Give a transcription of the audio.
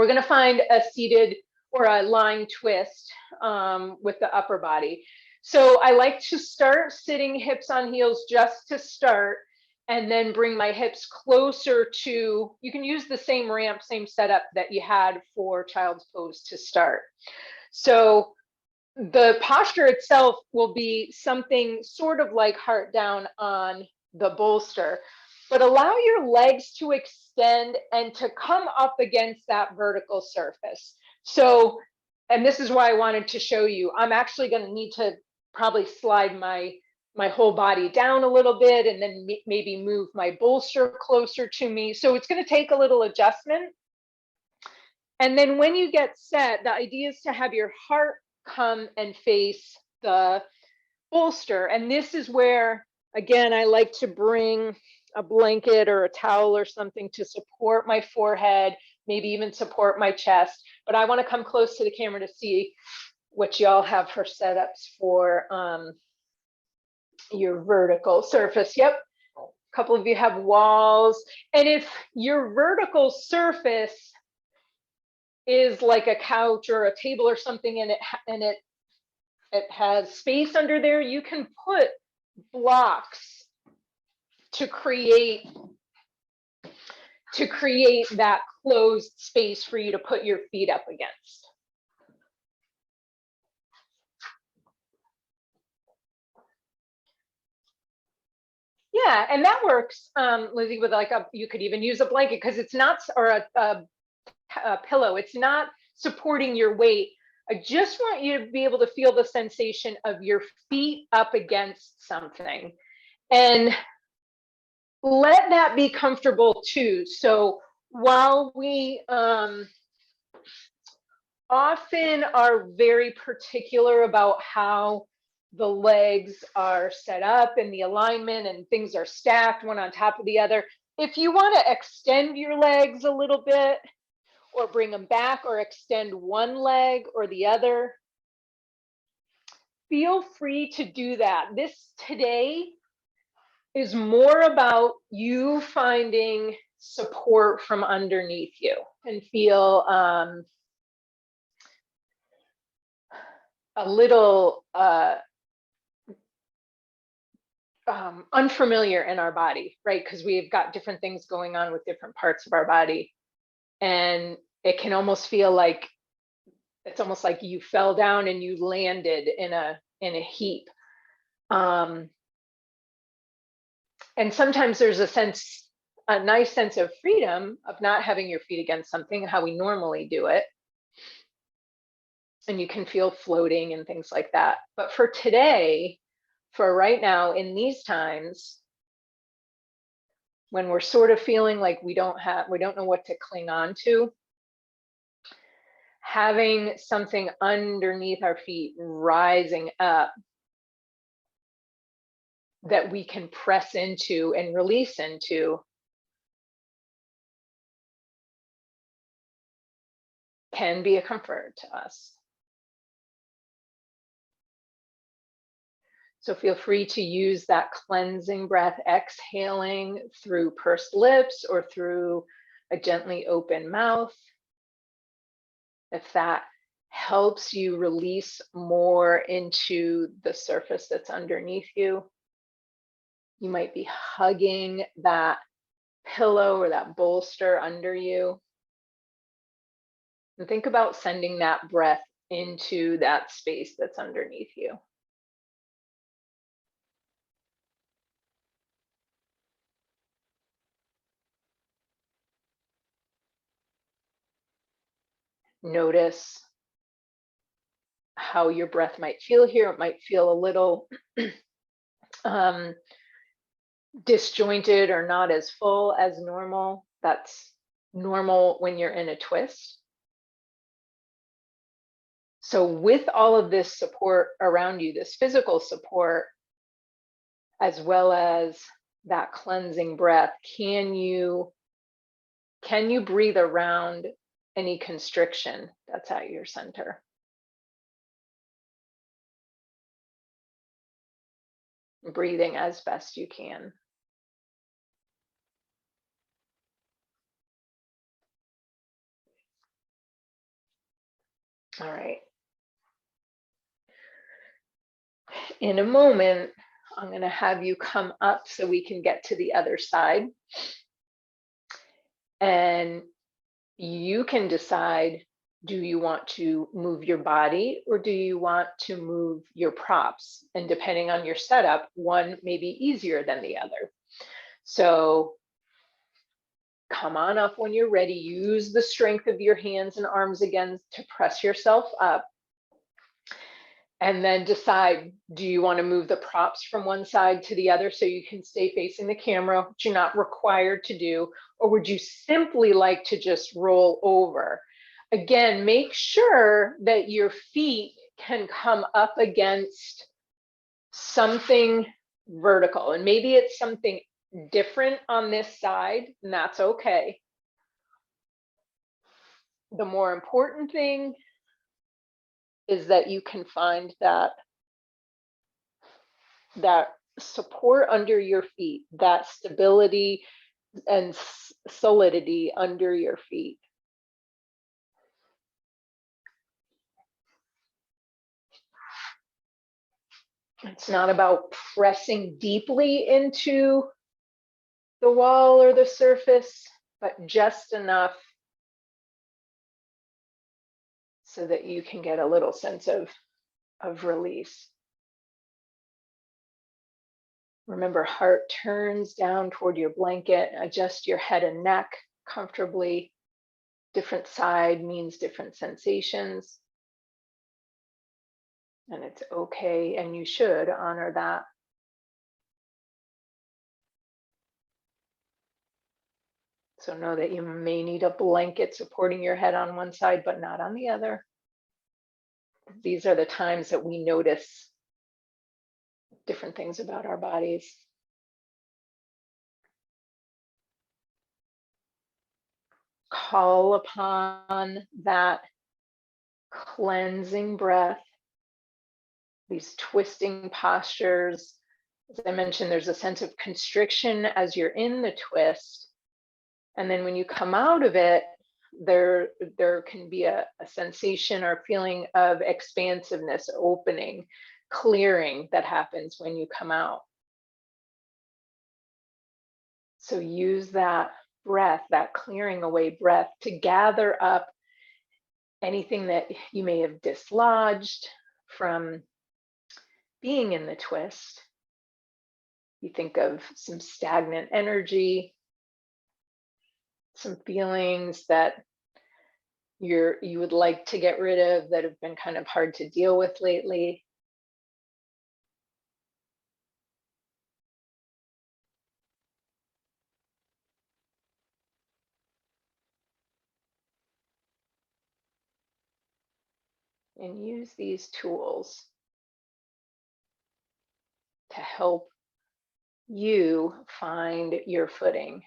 we're going to find a seated or a lying twist with the upper body. So I like to start sitting hips on heels just to start, and then bring my hips closer to, you can use the same ramp, same setup that you had for child's pose to start. So the posture itself will be something sort of like heart down on the bolster, but allow your legs to extend and to come up against that vertical surface. So, and this is why I wanted to show you, I'm actually going to need to probably slide my whole body down a little bit, and then maybe move my bolster closer to me. So it's going to take a little adjustment. And then when you get set, the idea is to have your heart come and face the bolster. And this is where, again, I like to bring a blanket or a towel or something to support my forehead, maybe even support my chest. But I want to come close to the camera to see what y'all have for setups for your vertical surface. Yep, a couple of you have walls. And if your vertical surface is like a couch or a table or something, and it has space under there, you can put blocks to create that closed space for you to put your feet up against. Yeah, and that works, Lizzie, with like you could even use a blanket, because it's not, or a pillow, it's not supporting your weight. I just want you to be able to feel the sensation of your feet up against something, and let that be comfortable too. So while we often are very particular about how the legs are set up and the alignment, and things are stacked one on top of the other, if you want to extend your legs a little bit, or bring them back, or extend one leg or the other, feel free to do that. This today is more about you finding support from underneath you, and feel a little unfamiliar in our body, right? Because we've got different things going on with different parts of our body. And it can almost feel like, it's almost like you fell down and you landed in a heap. And sometimes there's a nice sense of freedom of not having your feet against something, how we normally do it. And you can feel floating and things like that. But for today, for right now, in these times, when we're sort of feeling like we don't know what to cling on to, having something underneath our feet rising up that we can press into and release into can be a comfort to us. So feel free to use that cleansing breath, exhaling through pursed lips or through a gently open mouth. If that helps you release more into the surface that's underneath you. You might be hugging that pillow or that bolster under you. And think about sending that breath into that space that's underneath you. Notice how your breath might feel here. It might feel a little disjointed or not as full as normal. That's normal when you're in a twist. So with all of this support around you, this physical support, as well as that cleansing breath, can you breathe around any constriction that's at your center? Breathing as best you can. All right. In a moment, I'm going to have you come up so we can get to the other side. And you can decide, do you want to move your body or do you want to move your props? And depending on your setup, one may be easier than the other. So come on up when you're ready. Use the strength of your hands and arms again to press yourself up. And then decide, do you want to move the props from one side to the other so you can stay facing the camera, which you're not required to do, or would you simply like to just roll over? Again, make sure that your feet can come up against something vertical, and maybe it's something different on this side, and that's okay. The more important thing is that you can find that support under your feet, that stability and solidity under your feet. It's not about pressing deeply into the wall or the surface, but just enough so that you can get a little sense of release. Remember, heart turns down toward your blanket. Adjust your head and neck comfortably. Different side means different sensations. And it's okay, and you should honor that. So know that you may need a blanket supporting your head on one side, but not on the other. These are the times that we notice different things about our bodies. Call upon that cleansing breath, these twisting postures. As I mentioned, there's a sense of constriction as you're in the twist. And then when you come out of it, there can be a sensation or feeling of expansiveness, opening, clearing that happens when you come out. So use that breath, that clearing away breath, to gather up anything that you may have dislodged from being in the twist. You think of some stagnant energy, some feelings that you would like to get rid of that have been kind of hard to deal with lately. And use these tools to help you find your footing.